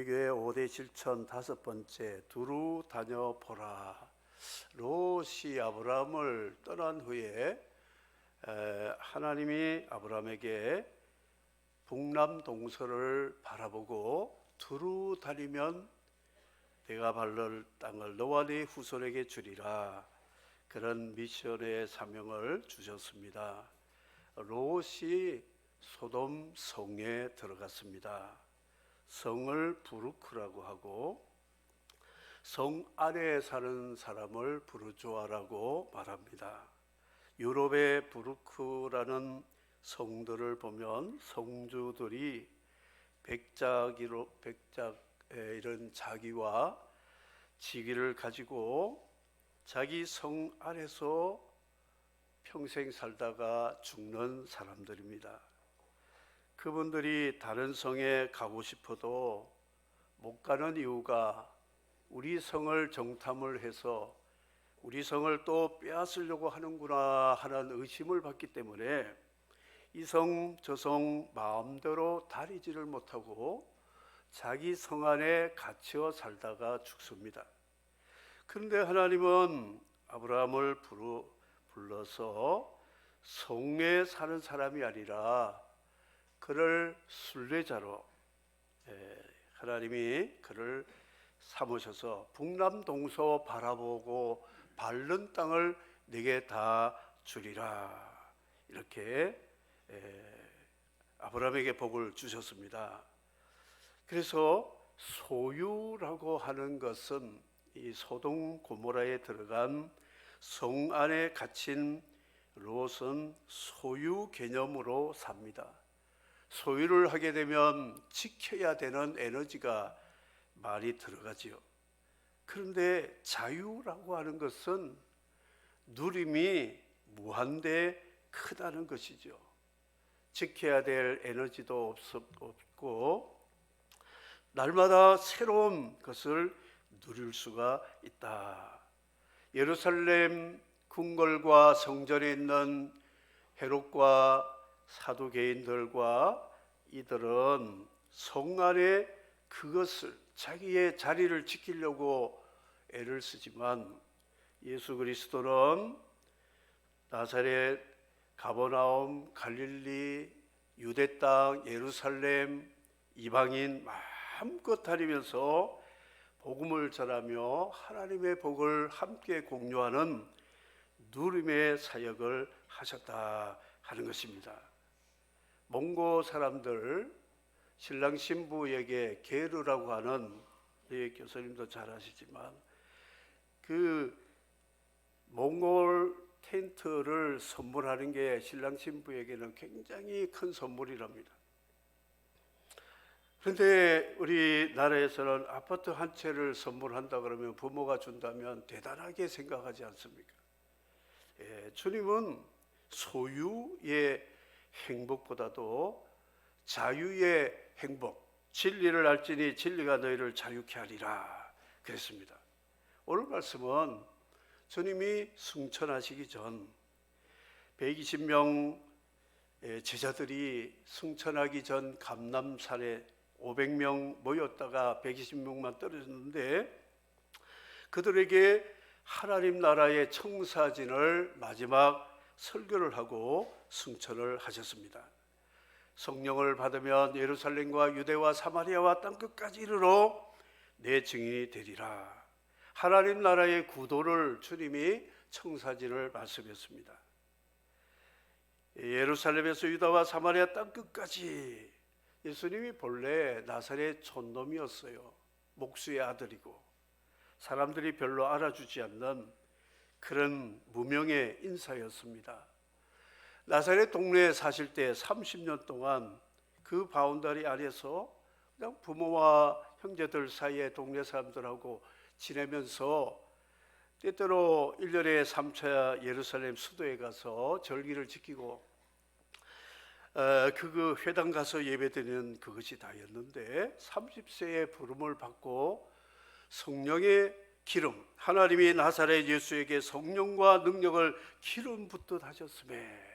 우리 교회 5대 실천 5번째 두루 다녀보라. 롯이 아브라함을 떠난 후에 하나님이 아브라함에게 북남동서를 바라보고 두루 다니면 내가 발를 땅을 너와 네 후손에게 주리라, 그런 미션의 사명을 주셨습니다. 롯이 소돔 성에 들어갔습니다. 성을 부르크라고 하고 성 안에 사는 사람을 부르조아라고 말합니다. 유럽의 부르크라는 성들을 보면 성주들이 백작 이런 자기와 직위를 가지고 자기 성 안에서 평생 살다가 죽는 사람들입니다. 그분들이 다른 성에 가고 싶어도 못 가는 이유가 우리 성을 정탐을 해서 우리 성을 또 빼앗으려고 하는구나 하는 의심을 받기 때문에 이 성 저 성 마음대로 다니지를 못하고 자기 성 안에 갇혀 살다가 죽습니다. 그런데 하나님은 아브라함을 불러서 성에 사는 사람이 아니라 그를 순례자로 하나님이 그를 삼으셔서 북남동서 바라보고 밟는 땅을 네게 다 주리라, 이렇게 아브라함에게 복을 주셨습니다. 그래서 소유라고 하는 것은 이 소돔 고모라에 들어간 성 안에 갇힌 롯은 소유 개념으로 삽니다. 소유를 하게 되면 지켜야 되는 에너지가 많이 들어가지요. 그런데 자유라고 하는 것은 누림이 무한대 크다는 것이죠. 지켜야 될 에너지도 없고 날마다 새로운 것을 누릴 수가 있다. 예루살렘 궁궐과 성전에 있는 헤롯과 사두개인들과 이들은 성 안에 그것을 자기의 자리를 지키려고 애를 쓰지만 예수 그리스도는 나사렛, 가버나움, 갈릴리, 유대 땅, 예루살렘, 이방인 마음껏 다니면서 복음을 전하며 하나님의 복을 함께 공유하는 누림의 사역을 하셨다 하는 것입니다. 몽고 사람들 신랑 신부에게 게르라고 하는, 교수님도 잘 아시지만 그 몽골 텐트를 선물하는 게 신랑 신부에게는 굉장히 큰 선물이랍니다. 그런데 우리나라에서는 아파트 한 채를 선물한다 그러면, 부모가 준다면 대단하게 생각하지 않습니까? 주님은 소유의 행복보다도 자유의 행복, 진리를 알지니 진리가 너희를 자유케 하리라 그랬습니다. 오늘 말씀은 주님이 승천하시기 전 120명 제자들이 승천하기 전 감람산에 500명 모였다가 120명만 떨어졌는데, 그들에게 하나님 나라의 청사진을 마지막 설교를 하고 승천을 하셨습니다. 성령을 받으면 예루살렘과 유대와 사마리아와 땅끝까지 이르러 내 증인이 되리라. 하나님 나라의 구도를 주님이 청사진을 말씀했습니다. 예루살렘에서 유다와 사마리아 땅끝까지. 예수님이 본래 나사렛 촌놈이었어요. 목수의 아들이고 사람들이 별로 알아주지 않는 그런 무명의 인사였습니다. 나사렛 동네에 사실 때 30년 동안 그 바운더리 안에서 그냥 부모와 형제들 사이에 동네 사람들하고 지내면서 때때로 1년에 3차 예루살렘 수도에 가서 절기를 지키고 그 회당 가서 예배드리는 그것이 다였는데, 30세의 부름을 받고 성령의 기름, 하나님이 나사렛 예수에게 성령과 능력을 기름 붓듯 하셨음에,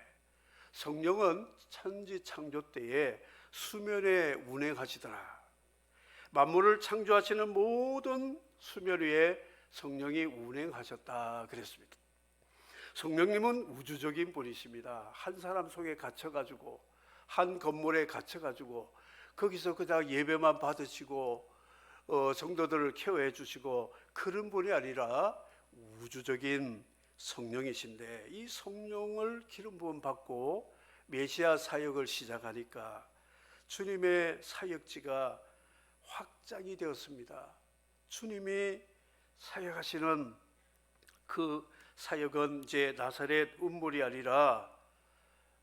성령은 천지 창조 때에 수면에 운행하시더라. 만물을 창조하시는 모든 수멸 위에 성령이 운행하셨다 그랬습니다. 성령님은 우주적인 분이십니다. 한 사람 속에 갇혀가지고 한 건물에 갇혀가지고 거기서 그냥 예배만 받으시고 성도들을 케어해 주시고 그런 분이 아니라 우주적인 성령이신데, 이 성령을 기름 부음 받고 메시아 사역을 시작하니까 주님의 사역지가 확장이 되었습니다. 주님이 사역하시는 그 사역은 이제 나사렛 운물이 아니라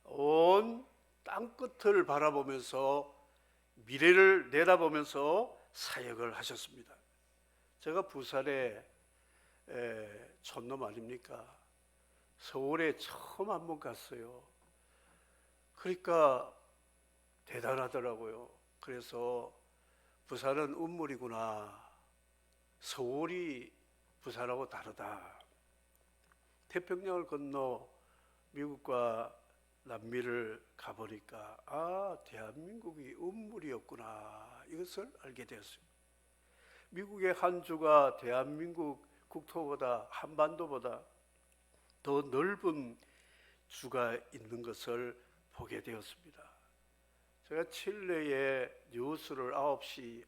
온 땅끝을 바라보면서 미래를 내다보면서 사역을 하셨습니다. 제가 부산에 촌놈 아닙니까? 서울에 처음 한번 갔어요. 그러니까 대단하더라고요. 그래서 부산은 운물이구나, 서울이 부산하고 다르다. 태평양을 건너 미국과 남미를 가보니까 대한민국이 운물이었구나, 이것을 알게 되었습니다. 미국의 한 주가 대한민국 국토보다, 한반도보다 더 넓은 주가 있는 것을 보게 되었습니다. 제가 칠레에 뉴스를 9시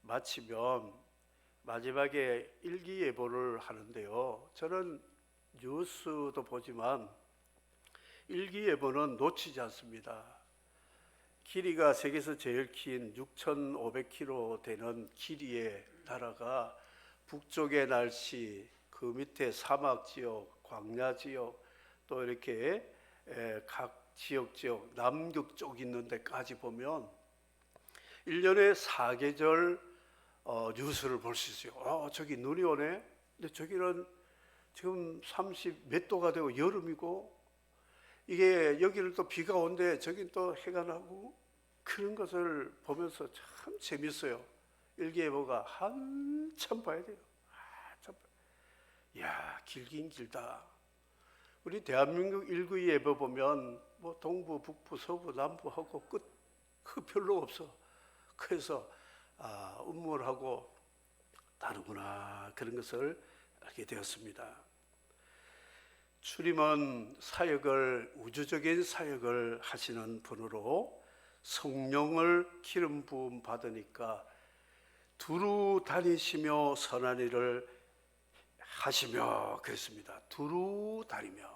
마치면 마지막에 일기예보를 하는데요, 저는 뉴스도 보지만 일기예보는 놓치지 않습니다. 길이가 세계에서 제일 긴 6,500km 되는 길이의 나라가 북쪽의 날씨, 그 밑에 사막 지역, 광야 지역, 또 이렇게 각 지역 남극 쪽 있는 데까지 보면 1년에 4계절 뉴스를 볼 수 있어요. 저기 눈이 오네. 근데 저기는 지금 30 몇 도가 되고 여름이고, 이게 여기는 또 비가 온대, 저긴 또 해가 나고, 그런 것을 보면서 참 재밌어요. 일기예보가 한참 봐야 돼요. 이야, 길긴 길다. 우리 대한민국 일기예보 보면 뭐 동부, 북부, 서부, 남부하고 끝 별로 없어. 그래서 운물하고 다르구나, 그런 것을 알게 되었습니다. 주님은 사역을, 우주적인 사역을 하시는 분으로 성령을 기름 부음 받으니까 두루 다니시며 선한 일을 하시며 그랬습니다. 두루 다니며.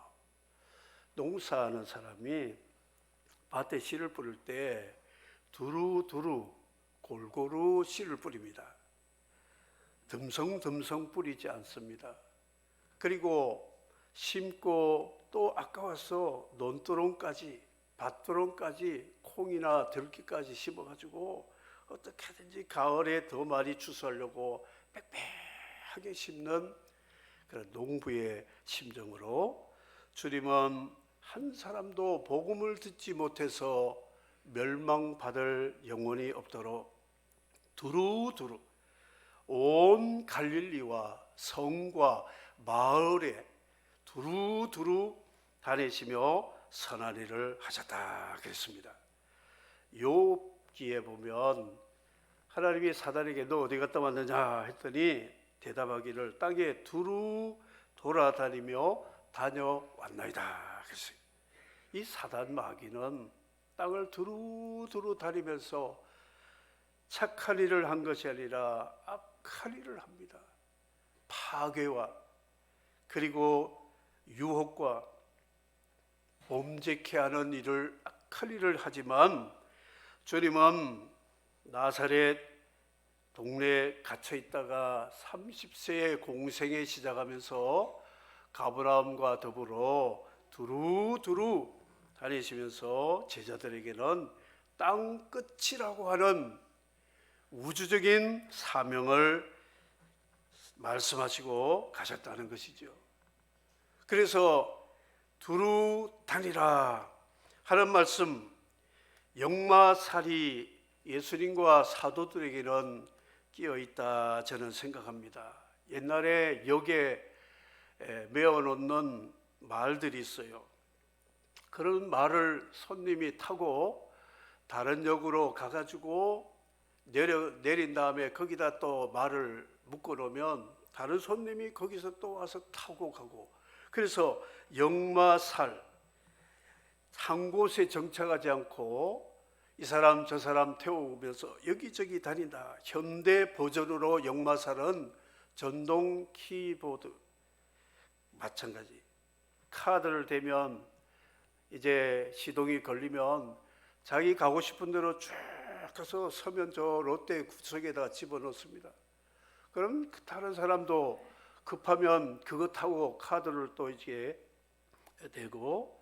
농사하는 사람이 밭에 씨를 뿌릴 때 두루두루 골고루 씨를 뿌립니다. 듬성듬성 뿌리지 않습니다. 그리고 심고 또 아까워서 논두렁까지, 밭두렁까지, 콩이나 들기까지 심어가지고 어떻게든지 가을에 더 많이 추수하려고 빽빽하게 심는 그런 농부의 심정으로 주님은 한 사람도 복음을 듣지 못해서 멸망받을 영혼이 없도록 두루두루 온 갈릴리와 성과 마을에 두루두루 다니시며 선한 일을 하셨다 그랬습니다. 욥기에 보면 하나님이 사단에게 너 어디 갔다 왔느냐 했더니 대답하기를 땅에 두루 돌아다니며 다녀왔나이다 그랬어요. 이 사단 마귀는 땅을 두루두루 다니면서 착한 일을 한 것이 아니라 악한 일을 합니다. 파괴와 그리고 유혹과 범죄케 하는 일을, 악한 일을 하지만 주님은 나사렛 동네에 갇혀 있다가 30세에 공생에 시작하면서 가브라함과 더불어 두루두루 다니시면서 제자들에게는 땅 끝이라고 하는 우주적인 사명을 말씀하시고 가셨다는 것이죠. 그래서 두루 다니라 하는 말씀, 역마살이 예수님과 사도들에게는 끼어 있다 저는 생각합니다. 옛날에 역에 메어놓는 말들이 있어요. 그런 말을 손님이 타고 다른 역으로 가가지고 내린 다음에 거기다 또 말을 묶어 놓으면 다른 손님이 거기서 또 와서 타고 가고, 그래서 역마살, 한 곳에 정착하지 않고 이 사람 저 사람 태우면서 여기저기 다닌다. 현대 버전으로 역마살은 전동 키보드 마찬가지. 카드를 대면 이제 시동이 걸리면 자기 가고 싶은 대로 쭉 가서 서면 저 롯데 구석에다가 집어넣습니다. 그럼 다른 사람도 급하면 그거 타고 카드를 또 이제 대고,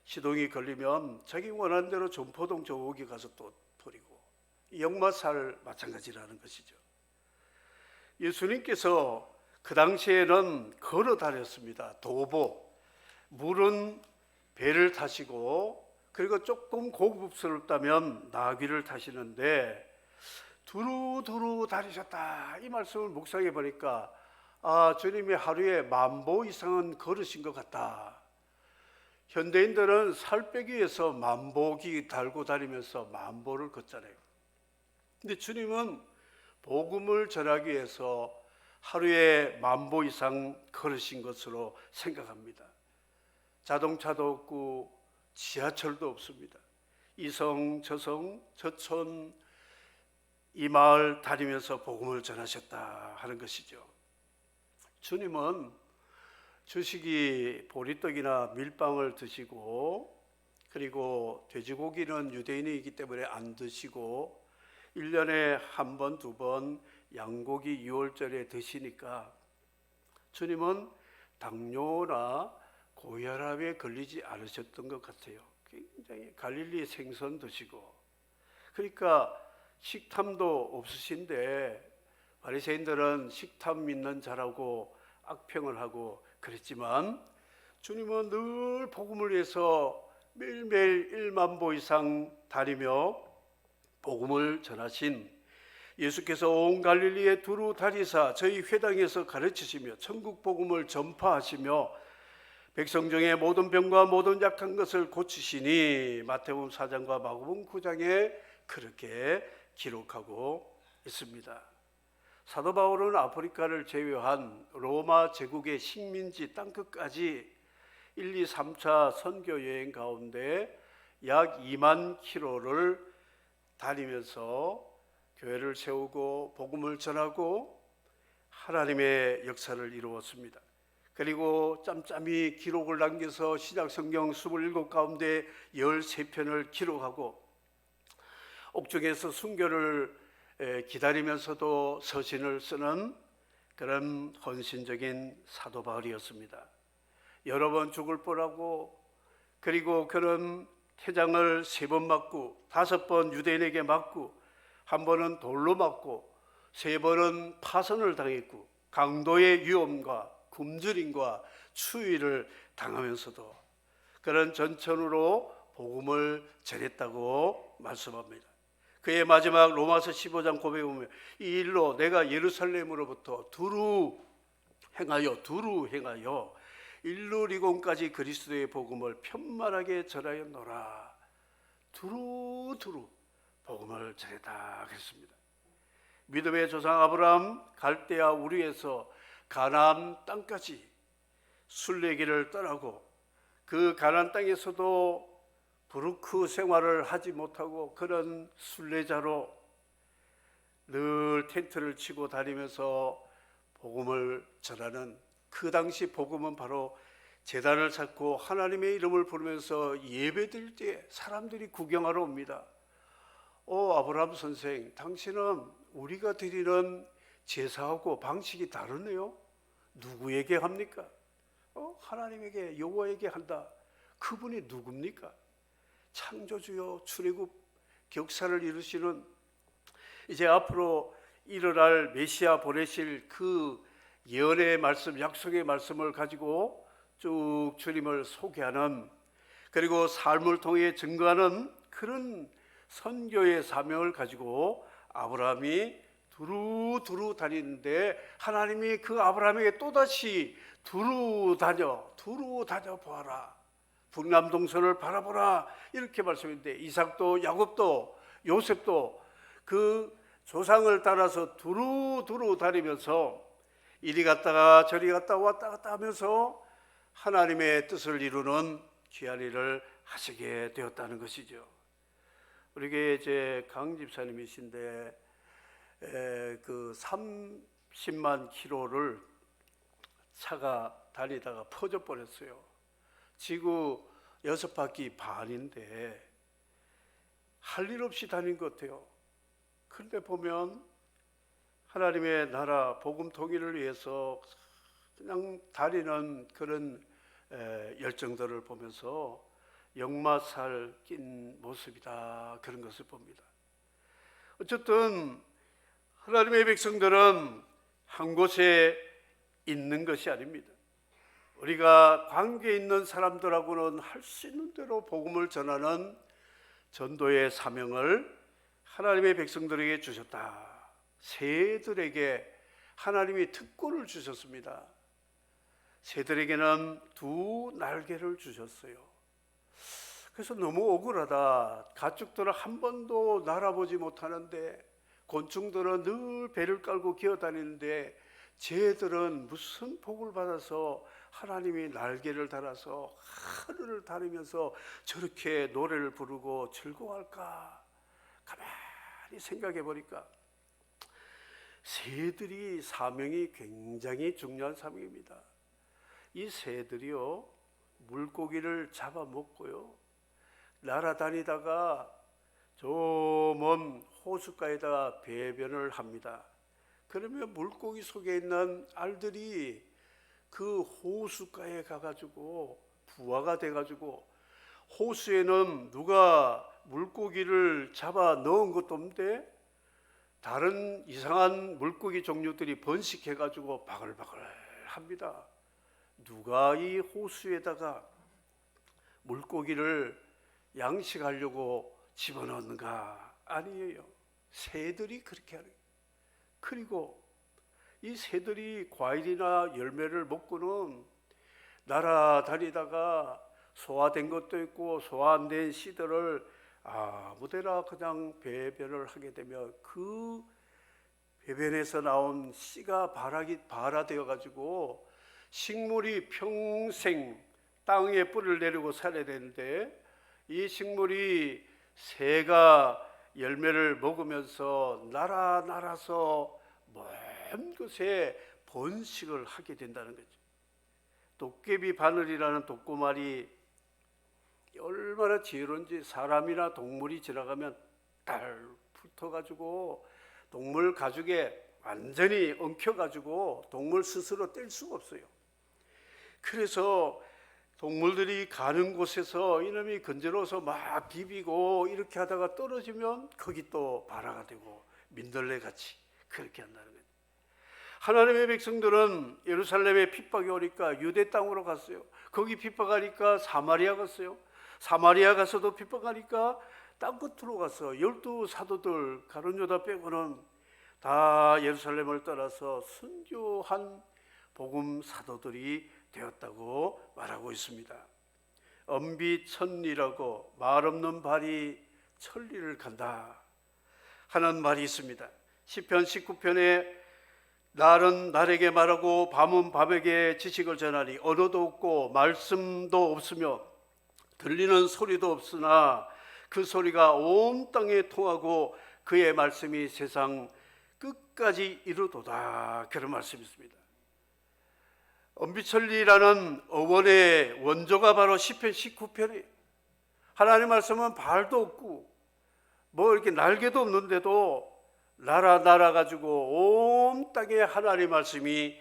시동이 걸리면 자기 원하는 대로 점포동 저기 가서 또 버리고, 역마살 마찬가지라는 것이죠. 예수님께서 그 당시에는 걸어 다녔습니다. 도보, 물은 배를 타시고, 그리고 조금 고급스럽다면 나귀를 타시는데 두루두루 다니셨다, 이 말씀을 묵상해 보니까 주님이 하루에 10,000보 이상은 걸으신 것 같다. 현대인들은 살 빼기 위해서 만보기 달고 다니면서 10,000보를 걷잖아요. 근데 주님은 복음을 전하기 위해서 하루에 10,000보 이상 걸으신 것으로 생각합니다. 자동차도 없고 지하철도 없습니다. 이성 저성 저촌 이 마을 다니면서 복음을 전하셨다 하는 것이죠. 주님은 주식이 보리떡이나 밀빵을 드시고, 그리고 돼지고기는 유대인이기 때문에 안 드시고 1년에 한 번, 두 번 양고기 유월절에 드시니까 주님은 당뇨나 고혈압에 걸리지 않으셨던 것 같아요. 굉장히 갈릴리 생선 드시고, 그러니까 식탐도 없으신데 바리새인들은 식탐 믿는 자라고 악평을 하고 그랬지만 주님은 늘 복음을 위해서 매일매일 10,000보 이상 다니며 복음을 전하신 예수께서 온 갈릴리에 두루 다니사 저희 회당에서 가르치시며 천국 복음을 전파하시며 백성 중에 모든 병과 모든 약한 것을 고치시니 마태복음 4장과 마가복음 9장에 그렇게 기록하고 있습니다. 사도 바울은 아프리카를 제외한 로마 제국의 식민지 땅끝까지 1, 2, 3차 선교 여행 가운데 약 2만 킬로를 다니면서 교회를 세우고 복음을 전하고 하나님의 역사를 이루었습니다. 그리고 짬짬이 기록을 남겨서 신약 성경 27 가운데 13편을 기록하고 옥중에서 순교를 기다리면서도 서신을 쓰는 그런 헌신적인 사도 바울이었습니다. 여러 번 죽을 뻔하고, 그리고 그런 태장을 3번 맞고 5번 유대인에게 맞고, 한 번은 돌로 맞고 3번은 파선을 당했고 강도의 위험과 굶주림과 추위를 당하면서도 그런 전천후로 복음을 전했다고 말씀합니다. 그의 마지막 로마서 15장 고백에 보면 이 일로 내가 예루살렘으로부터 두루 행하여 일루리곤까지 그리스도의 복음을 편만하게 전하였노라. 두루 복음을 전했다 그랬습니다. 믿음의 조상 아브라함 갈대아 우르에서 가나안 땅까지 순례길을 떠나고 그 가나안 땅에서도 부르크 생활을 하지 못하고 그런 순례자로 늘 텐트를 치고 다니면서 복음을 전하는, 그 당시 복음은 바로 제단을 찾고 하나님의 이름을 부르면서 예배드릴 때 사람들이 구경하러 옵니다. 아브라함 선생, 당신은 우리가 드리는 제사하고 방식이 다르네요. 누구에게 합니까? 하나님에게, 여호와에게 한다. 그분이 누굽니까? 창조주요 출애굽 격사를 이루시는, 이제 앞으로 일어날 메시아 보내실 그 예언의 말씀, 약속의 말씀을 가지고 쭉 주님을 소개하는, 그리고 삶을 통해 증거하는 그런 선교의 사명을 가지고 아브라함이 두루 다니는데, 하나님이 그 아브라함에게 또다시 두루 다녀 보아라, 북남동선을 바라보라, 이렇게 말씀했는데 이삭도 야곱도 요셉도 그 조상을 따라서 두루두루 다니면서 이리 갔다가 저리 갔다 왔다 갔다 하면서 하나님의 뜻을 이루는 귀한 일을 하시게 되었다는 것이죠. 우리 교회 이제 강 집사님이신데 그 30만 킬로를 차가 다니다가 퍼져 버렸어요. 지구 6바퀴 반인데 할 일 없이 다닌 것 같아요. 그런데 보면 하나님의 나라 복음 통일을 위해서 그냥 다니는 그런 열정들을 보면서 역마살 낀 모습이다, 그런 것을 봅니다. 어쨌든 하나님의 백성들은 한 곳에 있는 것이 아닙니다. 우리가 관계 있는 사람들하고는 할 수 있는 대로 복음을 전하는 전도의 사명을 하나님의 백성들에게 주셨다. 새들에게 하나님이 특권을 주셨습니다. 새들에게는 2 날개를 주셨어요. 그래서 너무 억울하다. 가축들은 한 번도 날아보지 못하는데, 곤충들은 늘 배를 깔고 기어다니는데, 쟤들은 무슨 복을 받아서 하나님이 날개를 달아서 하늘을 다니면서 저렇게 노래를 부르고 즐거워할까? 가만히 생각해 보니까 새들이 사명이 굉장히 중요한 사명입니다. 이 새들이요, 물고기를 잡아먹고요, 날아다니다가 저 먼 호숫가에다가 배변을 합니다. 그러면 물고기 속에 있는 알들이 그 호숫가에 가가지고 부화가 돼가지고, 호수에는 누가 물고기를 잡아 넣은 것도 없는데 다른 이상한 물고기 종류들이 번식해가지고 바글바글 합니다. 누가 이 호수에다가 물고기를 양식하려고 집어넣는가? 아니에요. 새들이 그렇게 하는 거예요. 그리고 이 새들이 과일이나 열매를 먹고는 날아다니다가 소화된 것도 있고 소화 안 된 씨들을 아무데나 그냥 배변을 하게 되면 그 배변에서 나온 씨가 발화되어 가지고 식물이 평생 땅에 뿌리를 내리고 살아야 되는데, 이 식물이 새가 열매를 먹으면서 날아서 먼 곳에 번식을 하게 된다는 거죠. 도깨비 바늘이라는 독고말이 얼마나 지혜로운지, 사람이나 동물이 지나가면 딱 붙어가지고 동물 가죽에 완전히 엉켜가지고 동물 스스로 뗄 수가 없어요. 그래서 동물들이 가는 곳에서 이놈이 건져놓아서 막 비비고 이렇게 하다가 떨어지면 거기 또 발화가 되고 민들레같이 그렇게 한다는 거예요. 하나님의 백성들은 예루살렘에 핍박이 오니까 유대 땅으로 갔어요. 거기 핍박하니까 사마리아 갔어요. 사마리아 가서도 핍박하니까 땅끝으로 가서 12사도들 가룟 유다 빼고는 다 예루살렘을 떠나서 순교한 복음 사도들이 되었다고 말하고 있습니다. 엄비천리라고 말 없는 발이 천리를 간다 하는 말이 있습니다. 시편 19편에 날은 날에게 말하고 밤은 밤에게 지식을 전하니 언어도 없고 말씀도 없으며 들리는 소리도 없으나 그 소리가 온 땅에 통하고 그의 말씀이 세상 끝까지 이르도다, 그런 말씀이 있습니다. 엄비천리라는 어원의 원조가 바로 시편 19편이에요. 하나님 말씀은 발도 없고 뭐 이렇게 날개도 없는데도 날아가지고 온 땅에 하나님 말씀이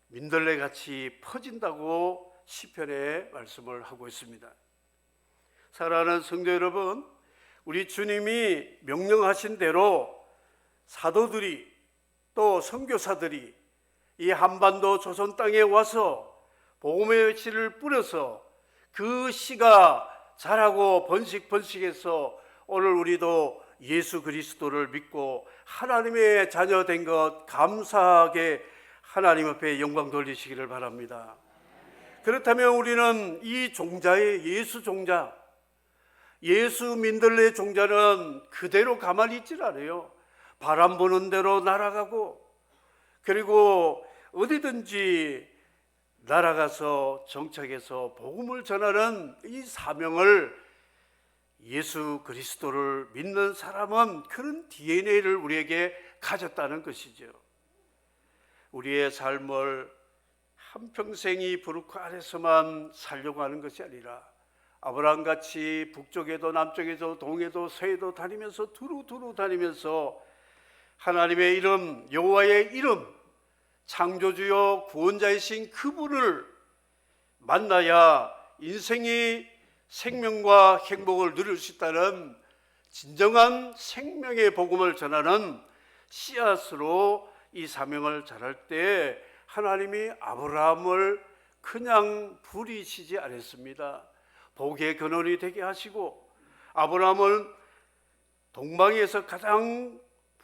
민들레같이 퍼진다고 시편에 말씀을 하고 있습니다. 사랑하는 성도 여러분, 우리 주님이 명령하신 대로 사도들이 또 선교사들이 이 한반도 조선 땅에 와서 복음의 씨를 뿌려서 그 씨가 자라고 번식해서 오늘 우리도 예수 그리스도를 믿고 하나님의 자녀 된 것 감사하게 하나님 앞에 영광 돌리시기를 바랍니다. 그렇다면 우리는 이 종자의 예수 종자, 예수 민들레 종자는 그대로 가만히 있질 않아요. 바람 부는 대로 날아가고, 그리고 어디든지 날아가서 정착해서 복음을 전하는 이 사명을, 예수 그리스도를 믿는 사람은 그런 DNA를 우리에게 가졌다는 것이죠. 우리의 삶을 한평생이 부르크 아래서만 살려고 하는 것이 아니라 아브라함같이 북쪽에도 남쪽에도 동에도 서에도 다니면서 두루두루 다니면서 하나님의 이름, 여호와의 이름, 창조주요 구원자이신 그분을 만나야 인생이 생명과 행복을 누릴 수 있다는 진정한 생명의 복음을 전하는 씨앗으로 이 사명을 전할 때 하나님이 아브라함을 그냥 부리시지 않았습니다. 복의 근원이 되게 하시고 아브라함을 동방에서 가장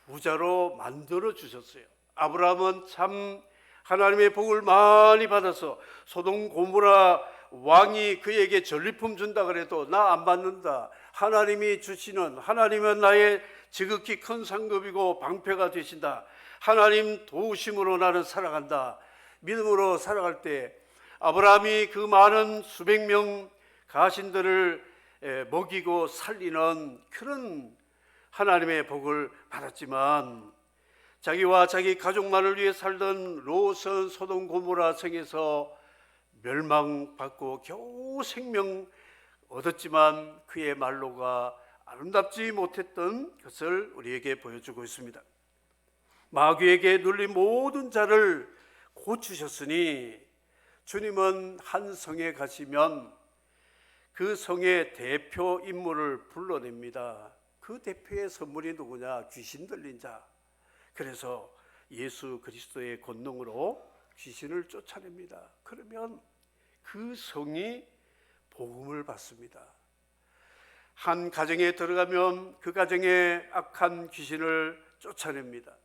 부자로 만들어 주셨어요. 아브라함은 참 하나님의 복을 많이 받아서 소돔 고모라 왕이 그에게 전리품 준다 그래도 나 안 받는다, 하나님이 주시는, 하나님은 나의 지극히 큰 상급이고 방패가 되신다, 하나님 도우심으로 나는 살아간다, 믿음으로 살아갈 때 아브라함이 그 많은 수백 명 가신들을 먹이고 살리는 그런 하나님의 복을 받았지만, 자기와 자기 가족만을 위해 살던 롯은 소돔 고모라 성에서 멸망받고 겨우 생명 얻었지만 그의 말로가 아름답지 못했던 것을 우리에게 보여주고 있습니다. 마귀에게 눌린 모든 자를 고치셨으니 주님은 한 성에 가시면 그 성의 대표 인물을 불러냅니다. 그 대표의 선물이 누구냐? 귀신 들린 자. 그래서 예수 그리스도의 권능으로 귀신을 쫓아냅니다. 그러면 그 성이 복음을 받습니다. 한 가정에 들어가면 그 가정의 악한 귀신을 쫓아냅니다.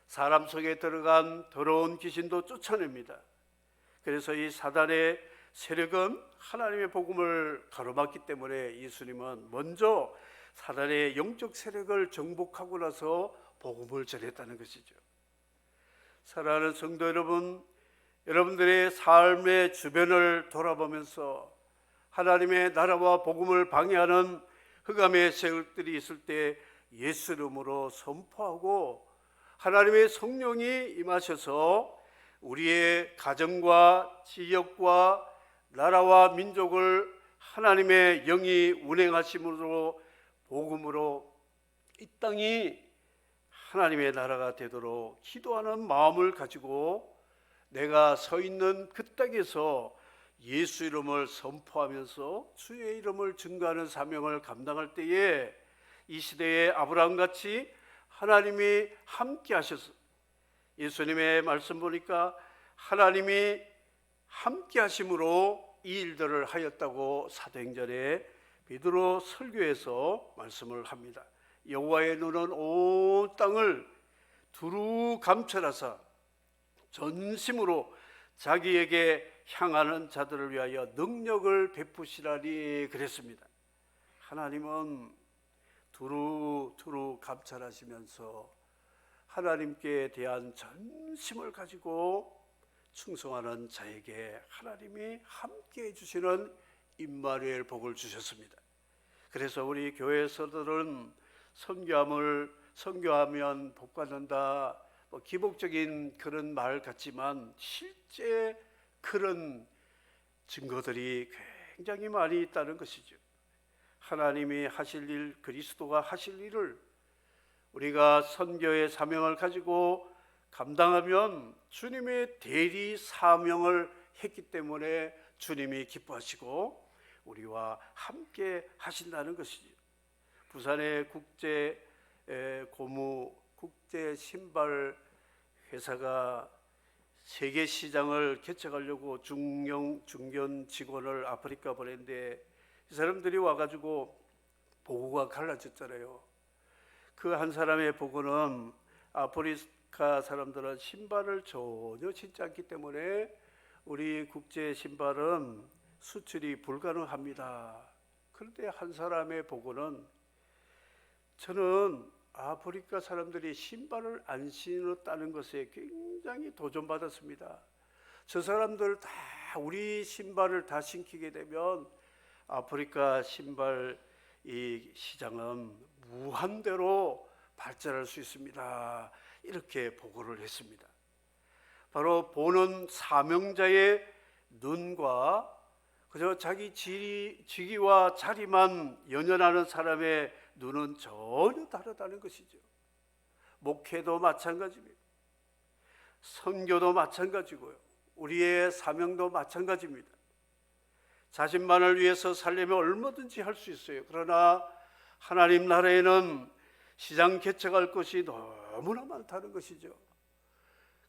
사람 속에 들어간 더러운 귀신도 쫓아냅니다. 그래서 이 사단의 세력은 하나님의 복음을 가로막기 때문에 예수님은 먼저 사단의 영적 세력을 정복하고 나서 복음을 전했다는 것이죠. 사랑하는 성도 여러분, 여러분들의 삶의 주변을 돌아보면서 하나님의 나라와 복음을 방해하는 흑암의 세력들이 있을 때 예수 이름으로 선포하고 하나님의 성령이 임하셔서 우리의 가정과 지역과 나라와 민족을 하나님의 영이 운행하심으로 복음으로 이 땅이 하나님의 나라가 되도록 기도하는 마음을 가지고 내가 서 있는 그 땅에서 예수 이름을 선포하면서 주의 이름을 증거하는 사명을 감당할 때에 이 시대의 아브라함같이 하나님이 함께 하셔서, 예수님의 말씀 보니까 하나님이 함께 하심으로 이 일들을 하였다고 사도행전에 베드로 설교에서 말씀을 합니다. 여호와의 눈은 온 땅을 두루 감찰하사 전심으로 자기에게 향하는 자들을 위하여 능력을 베푸시라니 그랬습니다. 하나님은 두루 감찰하시면서 하나님께 대한 전심을 가지고 충성하는 자에게 하나님이 함께 해주시는 임마누엘 복을 주셨습니다. 그래서 우리 교회에서들은 선교하면 복 받는다, 기복적인 그런 말 같지만 실제 그런 증거들이 굉장히 많이 있다는 것이죠. 하나님이 하실 일, 그리스도가 하실 일을 우리가 선교의 사명을 가지고 감당하면 주님의 대리 사명을 했기 때문에 주님이 기뻐하시고 우리와 함께 하신다는 것이죠. 부산의 국제 고무 국제 신발 회사가 세계 시장을 개척하려고 중견 직원을 아프리카 보냈는데 이 사람들이 와가지고 보고가 갈라졌잖아요. 그 한 사람의 보고는 아프리카 사람들은 신발을 전혀 신지 않기 때문에 우리 국제 신발은 수출이 불가능합니다. 그런데 한 사람의 보고는 저는 아프리카 사람들이 신발을 안 신었다는 것에 굉장히 도전받았습니다. 저 사람들 다 우리 신발을 다 신기게 되면 아프리카 신발 이 시장은 무한대로 발전할 수 있습니다. 이렇게 보고를 했습니다. 바로 보는 사명자의 눈과 그저 자기 직위와 자리만 연연하는 사람의 눈은 전혀 다르다는 것이죠. 목회도 마찬가지입니다. 선교도 마찬가지고요. 우리의 사명도 마찬가지입니다. 자신만을 위해서 살려면 얼마든지 할 수 있어요. 그러나 하나님 나라에는 시장 개척할 것이 너무나 많다는 것이죠.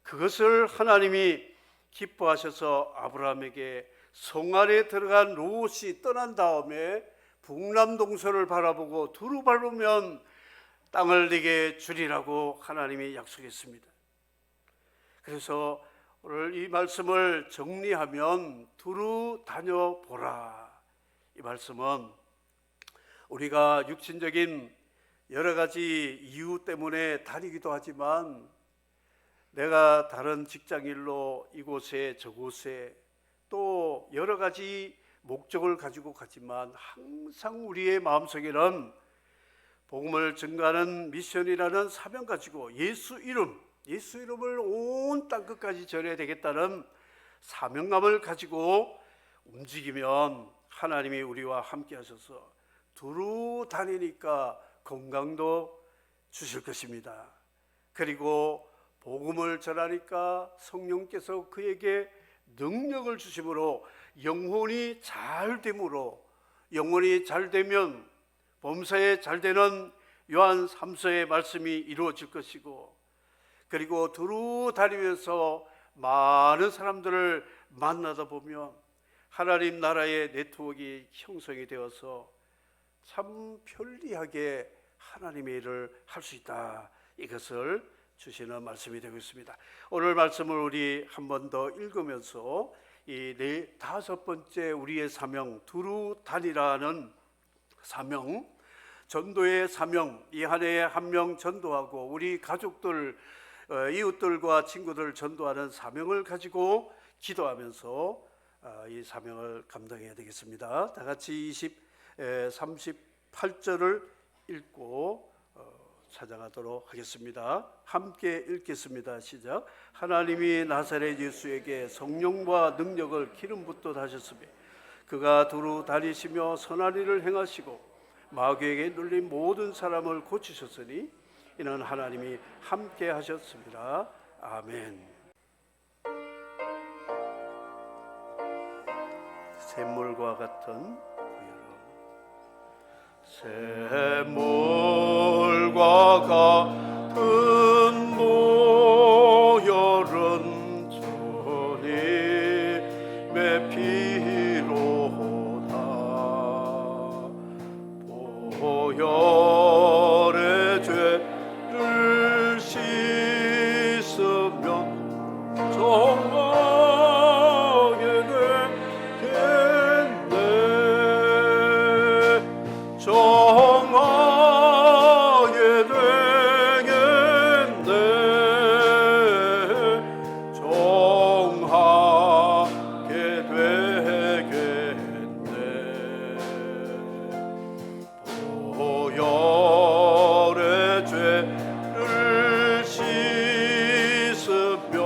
그것을 하나님이 기뻐하셔서 아브라함에게 성 안에 들어간 롯이 떠난 다음에 북남동서를 바라보고 두루 밟으면 땅을 내게 주리라고 하나님이 약속했습니다. 그래서 오늘 이 말씀을 정리하면 두루 다녀보라. 이 말씀은 우리가 육신적인 여러 가지 이유 때문에 다니기도 하지만 내가 다른 직장일로 이곳에 저곳에 또 여러 가지 목적을 가지고 가지만 항상 우리의 마음속에는 복음을 증거하는 미션이라는 사명 가지고 예수 이름을 온 땅끝까지 전해야 되겠다는 사명감을 가지고 움직이면 하나님이 우리와 함께 하셔서 두루 다니니까 건강도 주실 것입니다. 그리고 복음을 전하니까 성령께서 그에게 능력을 주심으로 영혼이 잘 됨으로, 영혼이 잘 되면 범사에 잘 되는 요한 3서의 말씀이 이루어질 것이고, 그리고 두루 다니면서 많은 사람들을 만나다 보면 하나님 나라의 네트워크가 형성이 되어서 참 편리하게 하나님의 일을 할 수 있다. 이것을 주시는 말씀이 되고 있습니다. 오늘 말씀을 우리 한 번 더 읽으면서 이 다섯 번째 우리의 사명, 두루 다니라는 사명, 전도의 사명, 이 한 해에 한 명 전도하고 우리 가족들, 이웃들과 친구들 전도하는 사명을 가지고 기도하면서 이 사명을 감당해야 되겠습니다. 다 같이 38절을 읽고 찾아가도록 하겠습니다. 함께 읽겠습니다. 시작. 하나님이 나사렛 예수에게 성령과 능력을 기름 붓듯 하셨으며 그가 두루 다니시며 선한 일을 행하시고 마귀에게 눌린 모든 사람을 고치셨으니 이는 하나님이 함께 하셨습니다. 아멘. 샘물과 같은 샘물과 같은 보혈은 주님의 피로다. 보혈의 죄를 씻으면 정하게 되겠네. 정하게 되겠네. 정하게 되겠네. 보혈의 죄를 씻으면